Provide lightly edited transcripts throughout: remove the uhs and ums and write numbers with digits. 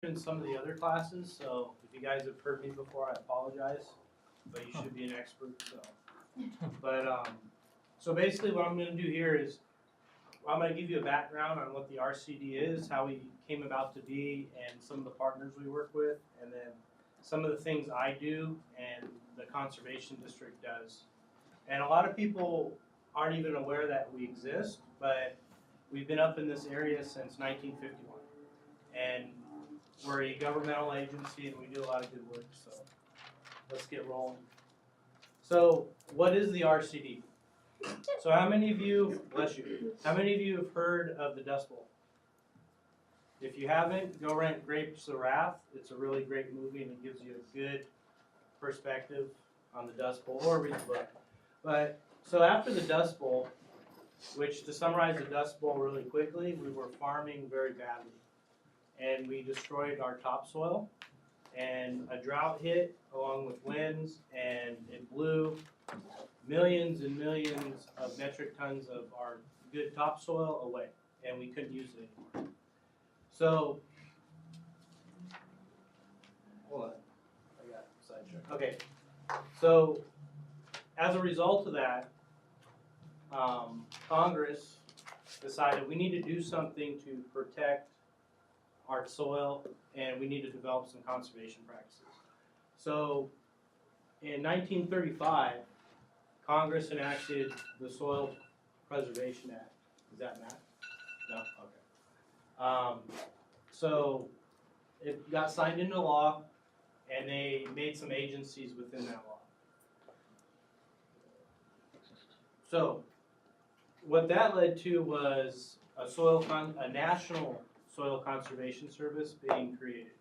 in some of the other classes, so if you guys have heard me before, I apologize, but you should be an expert, so. But, so basically what I'm gonna do here is, I'm gonna give you a background on what the RCD is, how we came about to be, and some of the partners we work with, and then some of the things I do and the Conservation District does. And a lot of people aren't even aware that we exist, but we've been up in this area since 1951. And we're a governmental agency and we do a lot of good work, so let's get rolling. So what is the RCD? So how many of you, bless you, how many of you have heard of the Dust Bowl? If you haven't, go rent Grapes of Wrath. It's a really great movie and it gives you a good perspective on the Dust Bowl, or read the book. But, so after the Dust Bowl, which to summarize the Dust Bowl really quickly, we were farming very badly. And we destroyed our topsoil, and a drought hit along with winds, and it blew millions and millions of metric tons of our good topsoil away, and we couldn't use it anymore. So, hold on, I got sidetracked. Okay, so as a result of that, Congress decided we need to do something to protect our soil, and we need to develop some conservation practices. So in 1935, Congress enacted the Soil Preservation Act. Is that Matt? No? Okay. So it got signed into law, and they made some agencies within that law. So what that led to was a national Soil Conservation Service being created.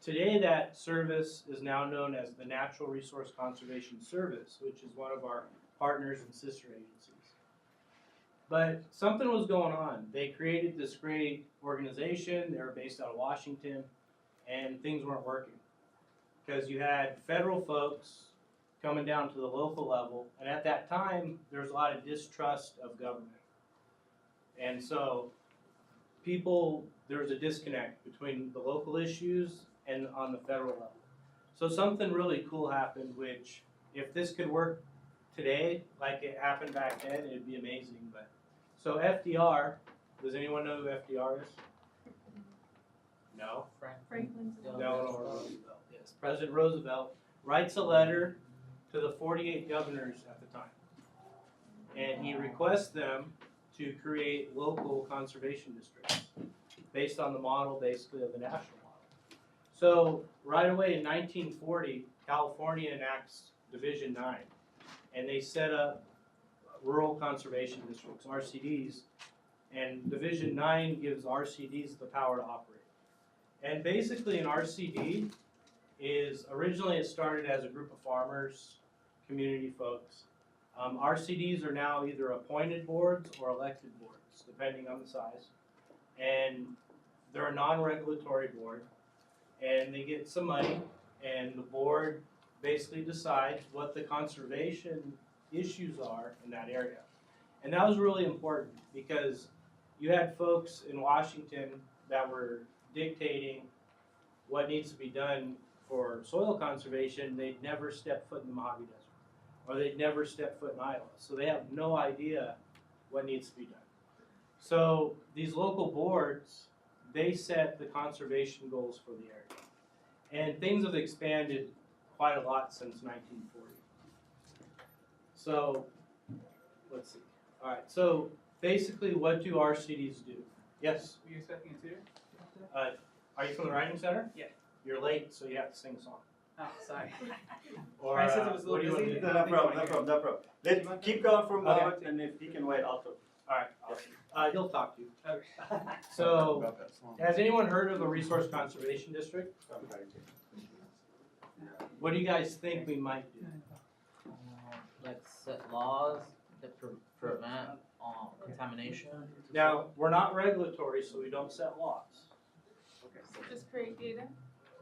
Today that service is now known as the Natural Resource Conservation Service, which is one of our partners and sister agencies. But something was going on. They created this great organization, they were based out of Washington, and things weren't working. Because you had federal folks coming down to the local level, and at that time there was a lot of distrust of government. And so there was a disconnect between the local issues and on the federal level. So something really cool happened, which if this could work today like it happened back then, it'd be amazing. But so FDR, does anyone know who FDR is? No? Franklin. No, Roosevelt. Yes, President Roosevelt writes a letter to the 48 governors at the time, and he requests them to create local conservation districts based on the model basically of the national model. So right away in 1940, California enacts Division 9, and they set up rural conservation districts, RCDs, and Division 9 gives RCDs the power to operate. And basically an RCD is, originally it started as a group of farmers, community folks. RCDs are now either appointed boards or elected boards, depending on the size. And they're a non-regulatory board, and they get some money, and the board basically decides what the conservation issues are in that area. And that was really important because you had folks in Washington that were dictating what needs to be done for soil conservation. They'd never step foot in the Mojave Desert, or they'd never step foot in Iowa. So they have no idea what needs to be done. So these local boards, they set the conservation goals for the area. And things have expanded quite a lot since 1940. So, let's see. All right, so basically what do RCDs do? Yes? Were you expecting a tutor? Are you from the Writing Center? Yeah. You're late, so you have to sing a song. Oh, sorry. Or, I said it was a what do little you want to busy. do? No problem. Let's keep going for a moment, and if he can wait, I'll talk. All right, he'll talk to you. Okay. So, has anyone heard of a resource conservation district? What do you guys think we might do? Like set laws that prevent contamination. Now, we're not regulatory, so we don't set laws. So just create data?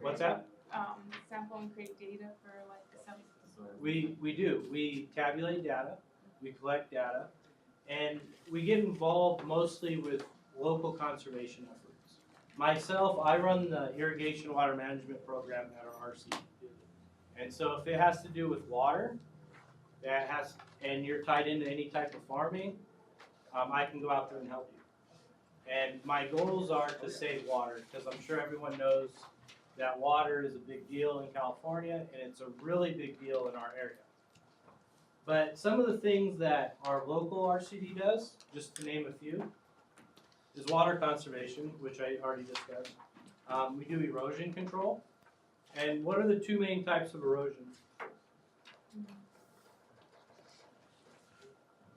What's that? Sample and create data for like some. We do. We tabulate data, we collect data, and we get involved mostly with local conservation efforts. myself, I run the irrigation water management program at our RCD. And so if it has to do with water, and you're tied into any type of farming, I can go out there and help you. And my goals are to save water, because I'm sure everyone knows that water is a big deal in California, and it's a really big deal in our area. But some of the things that our local RCD does, just to name a few, is water conservation, which I already discussed. We do erosion control. And what are the two main types of erosion?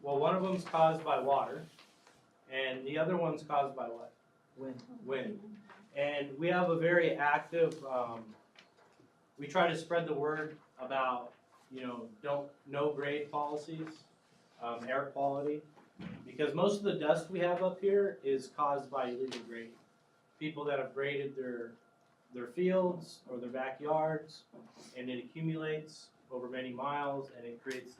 Well, one of them is caused by water, and the other one's caused by what? Wind. And we have a very active, we try to spread the word about, no grade policies, air quality, because most of the dust we have up here is caused by illegal grading. People that have graded their fields or their backyards, and it accumulates over many miles, and it creates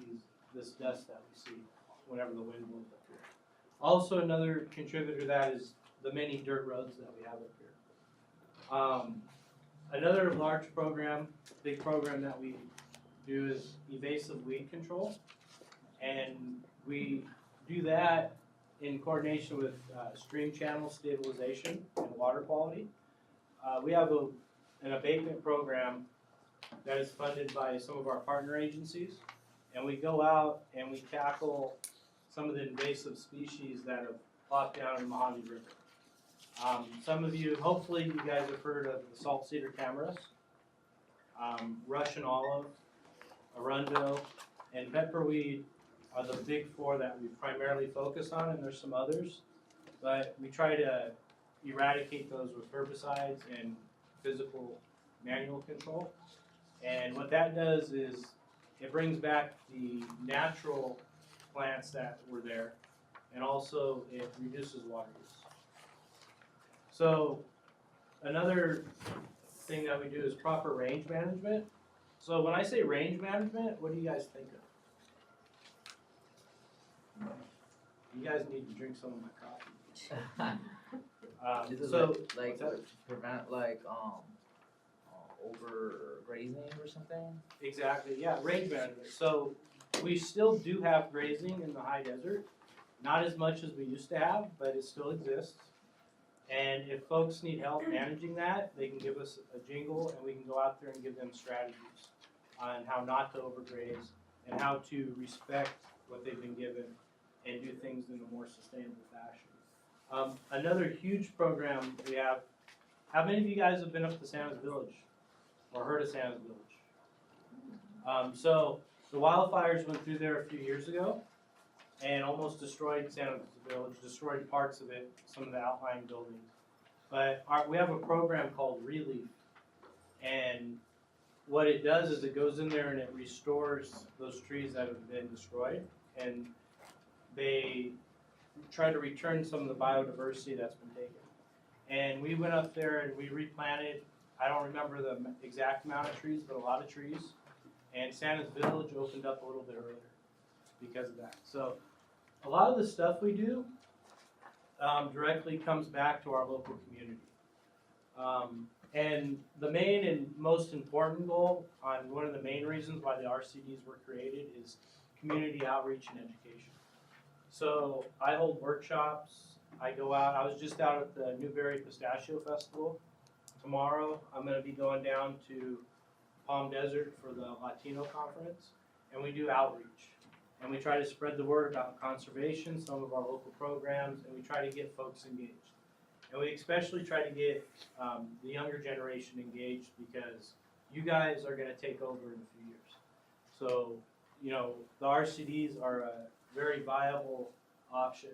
this dust that we see whenever the wind blows up here. Also, another contributor to that is the many dirt roads that we have up here. Another large program, big program that we do is evasive weed control, and we do that in coordination with stream channel stabilization and water quality. We have an abatement program that is funded by some of our partner agencies, and we go out and we tackle some of the invasive species that have popped down in the Mojave River. Some of you, hopefully you guys have heard of the salt cedar tamaris, Russian olive, arundo, and pepperweed are the big four that we primarily focus on, and there's some others, but we try to eradicate those with herbicides and physical manual control. And what that does is it brings back the natural plants that were there, and also it reduces water use. So another thing that we do is proper range management. So when I say range management, what do you guys think of? You guys need to drink some of my coffee. Is it So like what's that? to prevent overgrazing or something? Exactly, yeah, range management. So we still do have grazing in the high desert, not as much as we used to have, but it still exists. And if folks need help managing that, they can give us a jingle, and we can go out there and give them strategies on how not to overgraze and how to respect what they've been given and do things in a more sustainable fashion. Another huge program we have, how many of you guys have been up to Santa's Village or heard of Santa's Village? So the wildfires went through there a few years ago and almost destroyed Santa's Village, destroyed parts of it, some of the outlying buildings. But we have a program called Relief, and what it does is it goes in there and it restores those trees that have been destroyed, and they try to return some of the biodiversity that's been taken. And we went up there and we replanted, I don't remember the exact amount of trees, but a lot of trees. And Santa's Village opened up a little bit earlier because of that. So a lot of the stuff we do directly comes back to our local community. And the main and most important goal, on one of the main reasons why the RCDs were created, is community outreach and education. So I hold workshops, I go out, I was just out at the Newberry Pistachio Festival. Tomorrow I'm going to be going down to Palm Desert for the Latino conference, and we do outreach. And we try to spread the word about conservation, some of our local programs, and we try to get folks engaged. And we especially try to get the younger generation engaged, because you guys are going to take over in a few years. So, the RCDs are a very viable option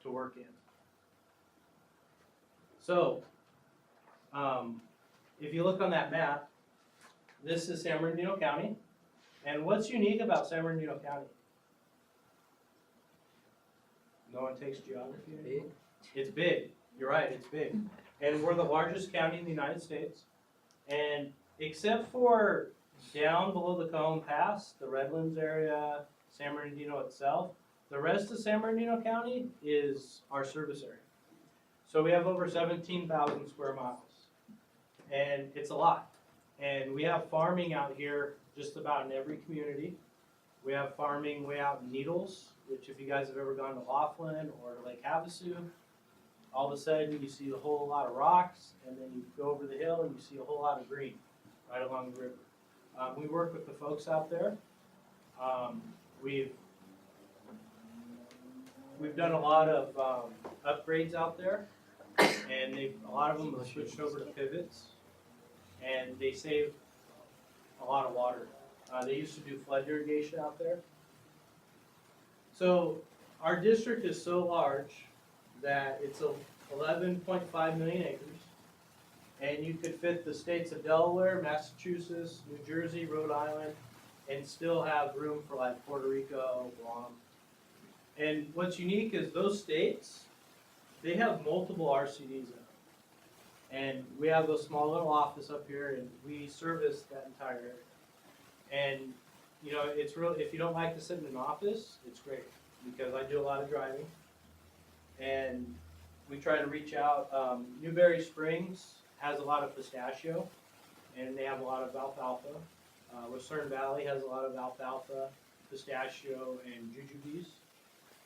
to work in. So, if you look on that map, this is San Bernardino County. And what's unique about San Bernardino County? No one takes geography anymore? It's big. You're right, it's big. And we're the largest county in the United States. And except for down below the Cajon Pass, the Redlands area, San Bernardino itself, the rest of San Bernardino County is our service area. So we have over 17,000 square miles, and it's a lot. And we have farming out here just about in every community. We have farming way out in Needles, which if you guys have ever gone to Laughlin or to Lake Havasu, all of a sudden you see a whole lot of rocks, and then you go over the hill and you see a whole lot of green right along the river. We work with the folks out there. We've done a lot of upgrades out there, and a lot of them have switched over to pivots, and they save a lot of water. They used to do flood irrigation out there. So our district is so large that it's 11.5 million acres, and you could fit the states of Delaware, Massachusetts, New Jersey, Rhode Island, and still have room for like Puerto Rico, Guam. And what's unique is those states, they have multiple RCDs in them. And we have a small little office up here, and we service that entire area. And you know, it's real. If you don't like to sit in an office, it's great because I do a lot of driving, and we try to reach out. Newberry Springs has a lot of pistachio, and they have a lot of alfalfa. Lucerne Valley has a lot of alfalfa, pistachio, and jujubes.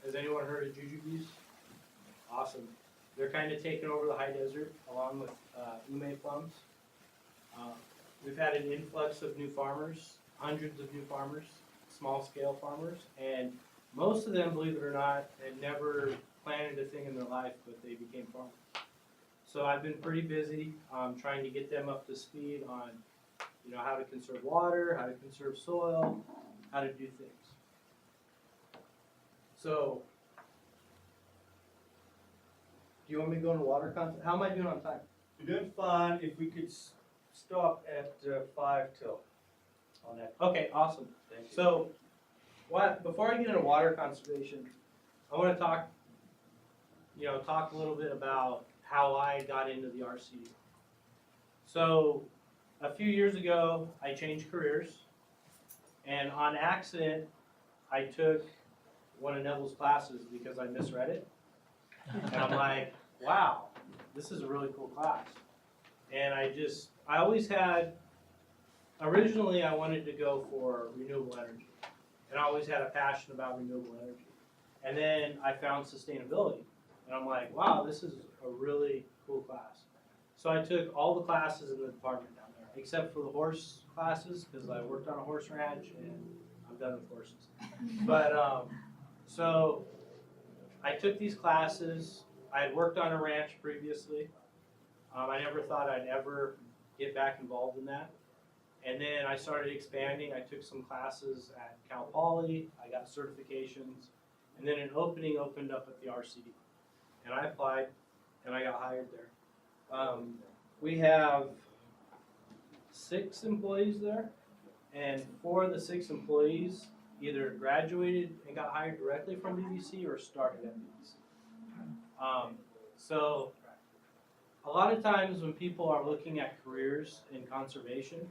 Has anyone heard of jujubes? Awesome. They're kind of taking over the high desert along with ume plums. We've had an influx of new farmers, hundreds of new farmers, small scale farmers, and most of them, believe it or not, had never planted a thing in their life, but they became farmers. So I've been pretty busy trying to get them up to speed on, you know, how to conserve water, how to conserve soil, how to do things. So, do you want me to go into water content? How am I doing on time? You're doing fine. If we could stop at 5 till on that. Okay, awesome. Thank you. So, before I get into water conservation, I want to talk a little bit about how I got into the RCD. So, a few years ago, I changed careers, and on accident, I took one of Neville's classes because I misread it. And I'm like, wow, this is a really cool class. And I always had, originally I wanted to go for renewable energy. And I always had a passion about renewable energy. And then I found sustainability. And I'm like, wow, this is a really cool class. So I took all the classes in the department down there, except for the horse classes, because I worked on a horse ranch and I'm done with horses. But, so I took these classes. I had worked on a ranch previously. I never thought I'd ever get back involved in that. And then I started expanding. I took some classes at Cal Poly. I got certifications. And then an opening opened up at the RCD. And I applied, and I got hired there. We have 6 employees there, and 4 of the 6 employees either graduated and got hired directly from BBC or started at BBC. So a lot of times when people are looking at careers in conservation,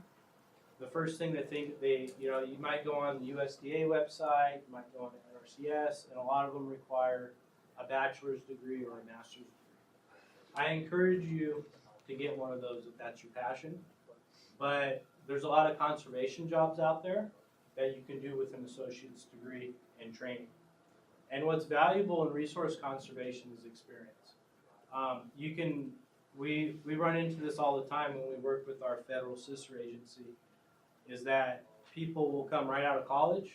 the first thing you might go on the USDA website, you might go on the NRCS, and a lot of them require a bachelor's degree or a master's degree. I encourage you to get one of those if that's your passion, but there's a lot of conservation jobs out there that you can do with an associate's degree in training. And what's valuable in resource conservation is experience. We run into this all the time when we work with our federal sister agency, is that people will come right out of college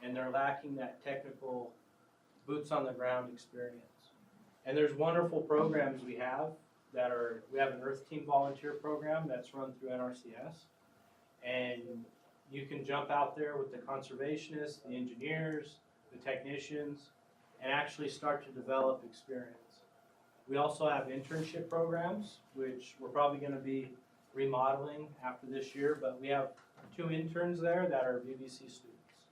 and they're lacking that technical boots on the ground experience. And there's wonderful programs we have we have an Earth Team volunteer program that's run through NRCS. And you can jump out there with the conservationists, the engineers, the technicians, and actually start to develop experience. We also have internship programs, which we're probably going to be remodeling after this year, but we have 2 interns there that are BBC students.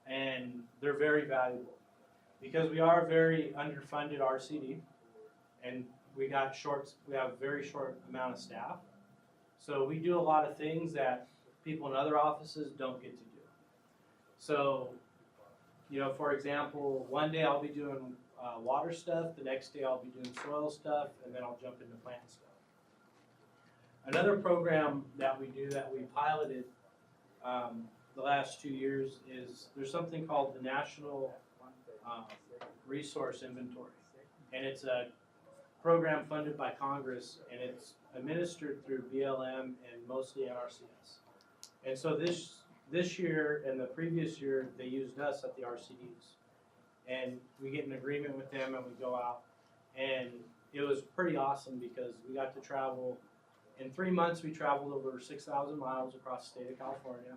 And they're very valuable because we are a very underfunded RCD, and we have a very short amount of staff. So we do a lot of things that people in other offices don't get to do. So, for example, one day I'll be doing water stuff. The next day I'll be doing soil stuff, and then I'll jump into plant stuff. Another program that we do that we piloted the last 2 years is there's something called the National Resource Inventory, and it's a program funded by Congress, and it's administered through BLM and mostly RCS. And so this year and the previous year, they used us at the RCDs, and we get an agreement with them, and we go out, and it was pretty awesome because we got to travel. In 3 months, we traveled over 6,000 miles across the state of California,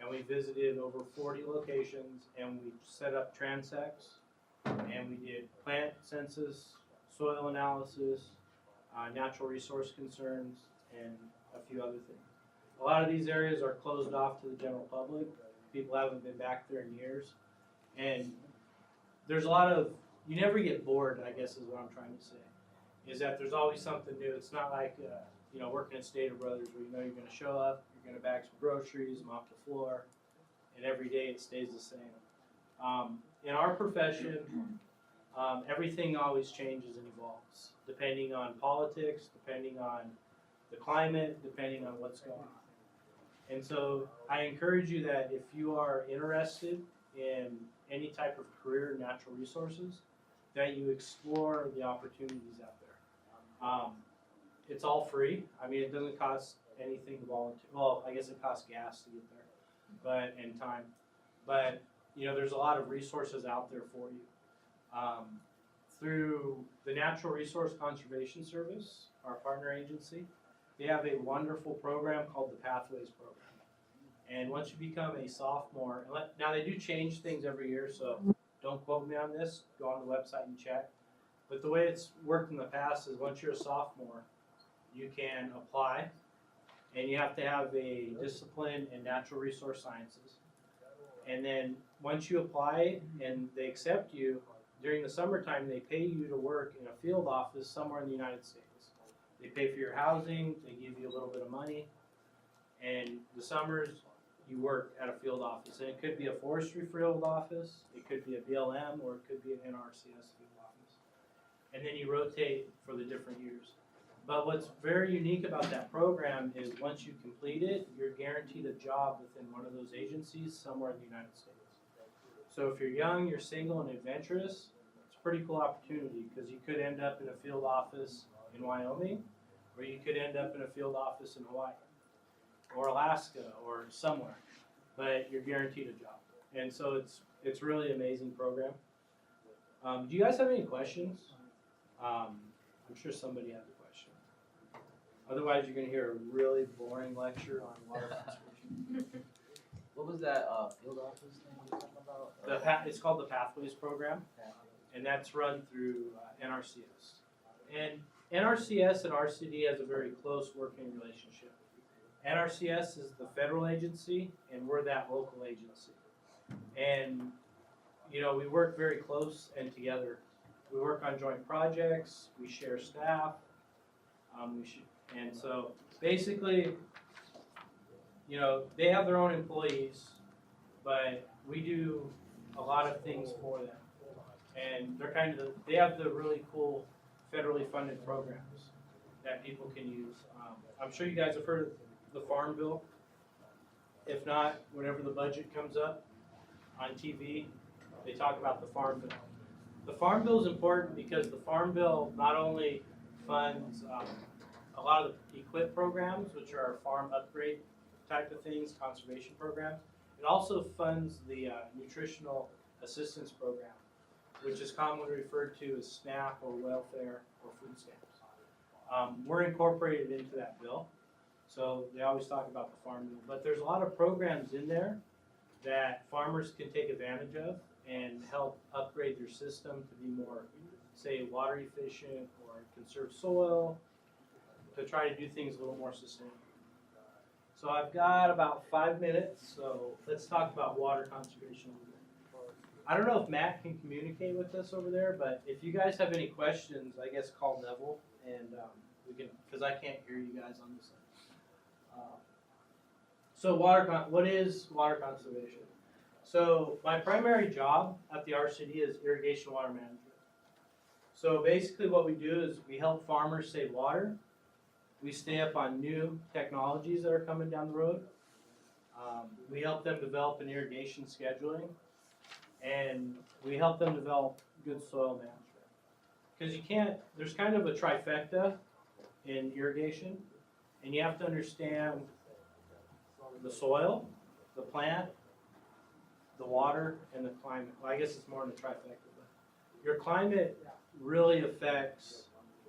and we visited over 40 locations, and we set up transects, and we did plant census, soil analysis, natural resource concerns, and a few other things. A lot of these areas are closed off to the general public. People haven't been back there in years, and there's a lot of, you never get bored, I guess is what I'm trying to say, is that there's always something new. It's not like you know, working at Stater Brothers where you know you're going to show up, you're going to bag some groceries, mop the floor, and every day it stays the same. In our profession, everything always changes and evolves, depending on politics, depending on the climate, depending on what's going on. And so I encourage you that if you are interested in any type of career in natural resources, that you explore the opportunities out there. It's all free. I mean, it doesn't cost anything to volunteer. Well, I guess it costs gas to get there, and time. But you know, there's a lot of resources out there for you. Through the Natural Resource Conservation Service, our partner agency, they have a wonderful program called the Pathways Program. And once you become a sophomore, now they do change things every year, so don't quote me on this. Go on the website and check. But the way it's worked in the past is once you're a sophomore, you can apply, and you have to have a discipline in natural resource sciences. And then once you apply and they accept you, during the summertime they pay you to work in a field office somewhere in the United States. They pay for your housing, they give you a little bit of money, and the summers you work at a field office. And it could be a forestry field office, it could be a BLM, or it could be an MDRCD field office. And then you rotate for the different years. But what's very unique about that program is once you complete it, you're guaranteed a job within one of those agencies somewhere in the United States. So if you're young, you're single, and adventurous, it's a pretty cool opportunity because you could end up in a field office in Wyoming, or you could end up in a field office in Hawaii, or Alaska, or somewhere. But you're guaranteed a job. And so it's really an amazing program. Do you guys have any questions? I'm sure somebody has a question. Otherwise, you're going to hear a really boring lecture on water conservation. What was that field office thing you were talking about? It's called the Pathways Program, and that's run through NRCS. And NRCS and RCD has a very close working relationship. NRCS is the federal agency, and we're that local agency. And, you know, we work very close and together. We work on joint projects, we share staff, and so basically, you know, they have their own employees, but we do a lot of things for them. And they're they have the really cool federally funded programs that people can use. I'm sure you guys have heard of the Farm Bill. If not, whenever the budget comes up on TV, they talk about the Farm Bill. The Farm Bill is important because the Farm Bill not only funds a lot of the EQIP programs, which are farm upgrade type of things, conservation programs. It also funds the Nutritional Assistance Program, which is commonly referred to as SNAP or welfare or food stamps. We're incorporated into that bill, so they always talk about the Farm Bill. But there's a lot of programs in there that farmers can take advantage of and help upgrade their system to be more, say, water efficient or conserve soil, to try to do things a little more sustainable. So I've got about 5 minutes, so let's talk about water conservation over there. I don't know if Matt can communicate with us over there, but if you guys have any questions, I guess call Neville, and we can, because I can't hear you guys on this side. So what is water conservation? So my primary job at the RCD is irrigation water management. So basically what we do is we help farmers save water. We stay up on new technologies that are coming down the road. We help them develop an irrigation scheduling, and we help them develop good soil management. Because you can't, there's kind of a trifecta in irrigation, and you have to understand the soil, the plant, the water, and the climate. Well, I guess it's more than a trifecta, but your climate really affects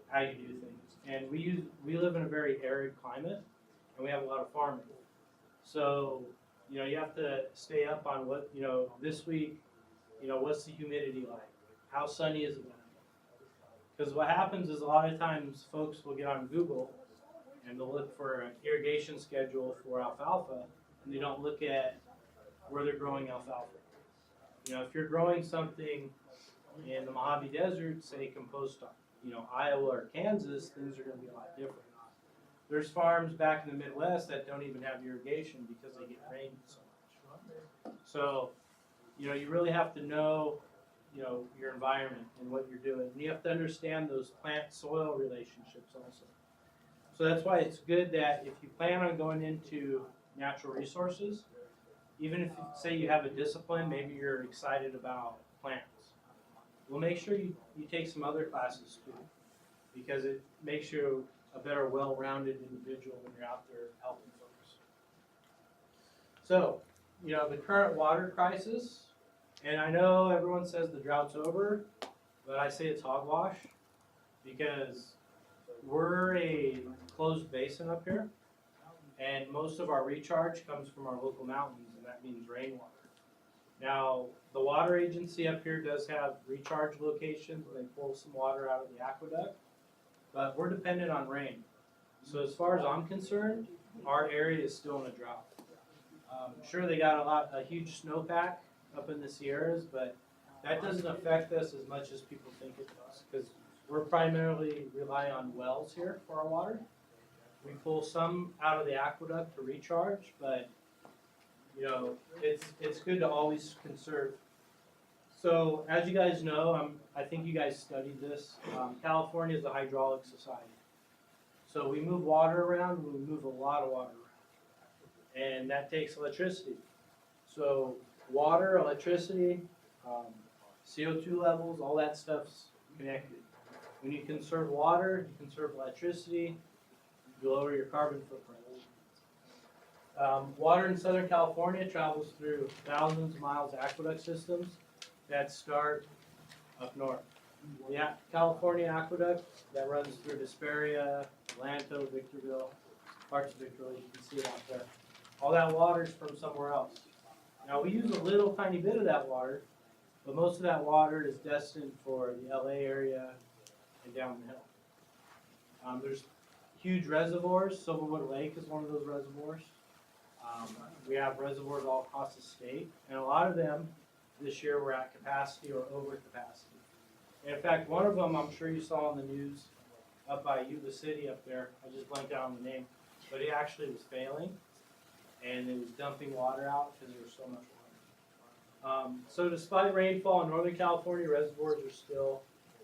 how you do things. And we live in a very arid climate, and we have a lot of farming. So, you have to stay up on what, this week, what's the humidity like? How sunny is it going to be? Because what happens is a lot of times folks will get on Google and they'll look for an irrigation schedule for alfalfa, and they don't look at where they're growing alfalfa. If you're growing something in the Mojave Desert, say composed on, Iowa or Kansas, things are going to be a lot different. There's farms back in the Midwest that don't even have irrigation because they get rained so much. So, you really have to know, your environment and what you're doing. And you have to understand those plant-soil relationships also. So that's why it's good that if you plan on going into natural resources, even if, say, you have a discipline, maybe you're excited about plants, well, make sure you take some other classes too, because it makes you a better, well-rounded individual when you're out there helping folks. So, the current water crisis, and I know everyone says the drought's over, but I say it's hogwash, because we're a closed basin up here, and most of our recharge comes from our local mountains, and that means rainwater. Now, the water agency up here does have recharge locations where they pull some water out of the aqueduct, but we're dependent on rain. So as far as I'm concerned, our area is still in a drought. Sure, they got a huge snowpack up in the Sierras, but that doesn't affect us as much as people think it does, because we're primarily rely on wells here for our water. We pull some out of the aqueduct to recharge, but it's good to always conserve. So as you guys know, I think you guys studied this. California is a hydraulic society. So we move water around, we move a lot of water around. And that takes electricity. So water, electricity, CO2 levels, all that stuff's connected. When you conserve water, you conserve electricity, you lower your carbon footprint. Water in Southern California travels through thousands of miles of aqueduct systems that start up north. The California aqueduct that runs through Desperia, Lanto, Victorville, parts of Victorville, you can see it out there. All that water is from somewhere else. Now we use a little tiny bit of that water, but most of that water is destined for the LA area and down the hill. There's huge reservoirs. Silverwood Lake is one of those reservoirs. We have reservoirs all across the state, and a lot of them this year were at capacity or over capacity. And in fact, one of them I'm sure you saw on the news up by Yuba City up there. I just blanked out on the name, but it actually was failing, and it was dumping water out because there was so much water. So despite rainfall in Northern California, reservoirs are still,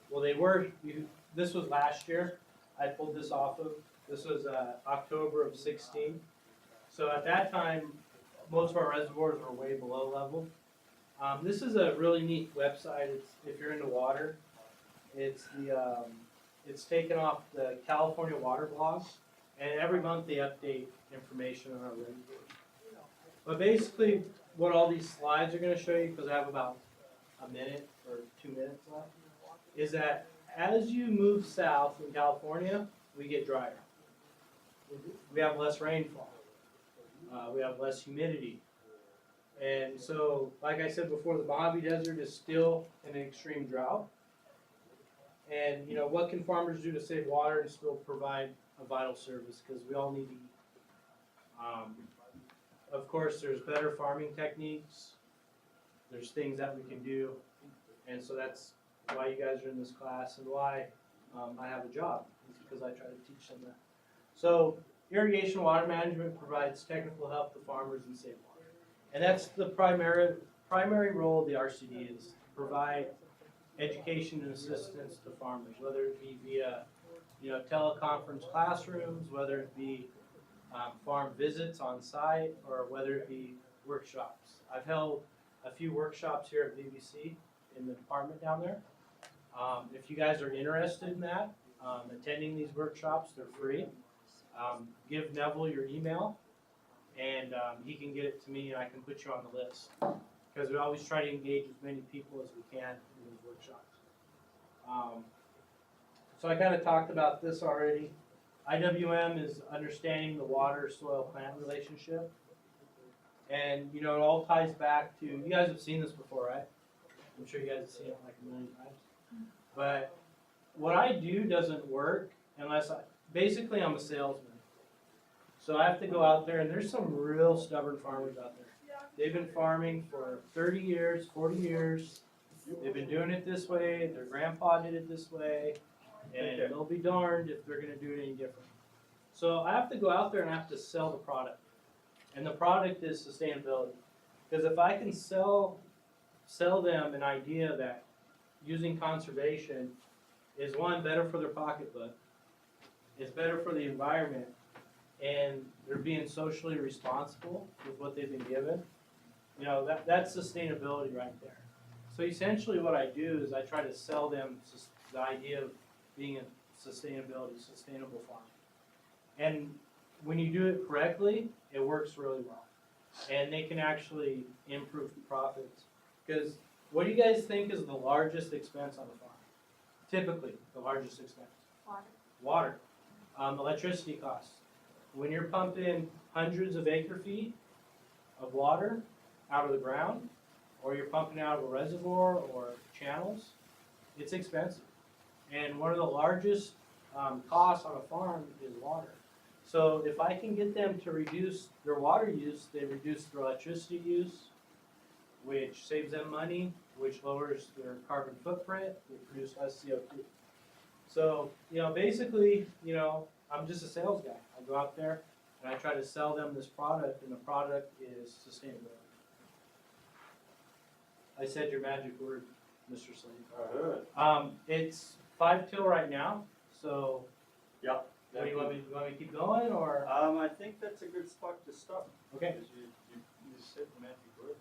well, they were, this was last year. I pulled this off of, this was October of 16. So at that time, most of our reservoirs were way below level. This is a really neat website. If you're into water, it's taken off the California Water Blog, and every month they update information on our reservoirs. But basically, what all these slides are going to show you, because I have about a minute or 2 minutes left, is that as you move south in California, we get drier. We have less rainfall. We have less humidity. And so, like I said before, the Mojave Desert is still in an extreme drought. And, what can farmers do to save water and still provide a vital service? Because we all need to eat. Of course, there's better farming techniques. There's things that we can do. And so that's why you guys are in this class and why I have a job. It's because I try to teach them that. So, irrigation water management provides technical help to farmers and save water. And that's the primary role of the RCD is to provide education and assistance to farmers, whether it be via, teleconference classrooms, whether it be farm visits on site, or whether it be workshops. I've held a few workshops here at BBC in the department down there. If you guys are interested in that, attending these workshops, they're free. Give Neville your email, and he can get it to me, and I can put you on the list. Because we always try to engage as many people as we can in these workshops. So I kind of talked about this already. IWM is understanding the water-soil-plant relationship. And, it all ties back to, you guys have seen this before, right? I'm sure you guys have seen it like a million times. But what I do doesn't work unless basically I'm a salesman. So I have to go out there, and there's some real stubborn farmers out there. They've been farming for 30 years, 40 years. They've been doing it this way. Their grandpa did it this way. And they'll be darned if they're gonna do it any different. So I have to go out there and I have to sell the product. And the product is sustainability. Because if I can sell them an idea that using conservation is, one, better for their pocketbook, it's better for the environment, and they're being socially responsible with what they've been given, that's sustainability right there. So essentially what I do is I try to sell them the idea of being a sustainable farm. And when you do it correctly, it works really well. And they can actually improve profits. Because what do you guys think is the largest expense on a farm? Typically, the largest expense? Water. Water. Electricity costs. When you're pumping hundreds of acre feet of water out of the ground, or you're pumping out of a reservoir or channels, it's expensive. And one of the largest costs on a farm is water. So if I can get them to reduce their water use, they reduce their electricity use, which saves them money, which lowers their carbon footprint, they produce less CO2. So, basically, I'm just a sales guy. I go out there and I try to sell them this product, and the product is sustainability. I said your magic word, Mr. Slade. It's 5 till right now, so. Yep. What do you want me to keep going, or? I think that's a good spot to stop. Okay. Because you said the magic word.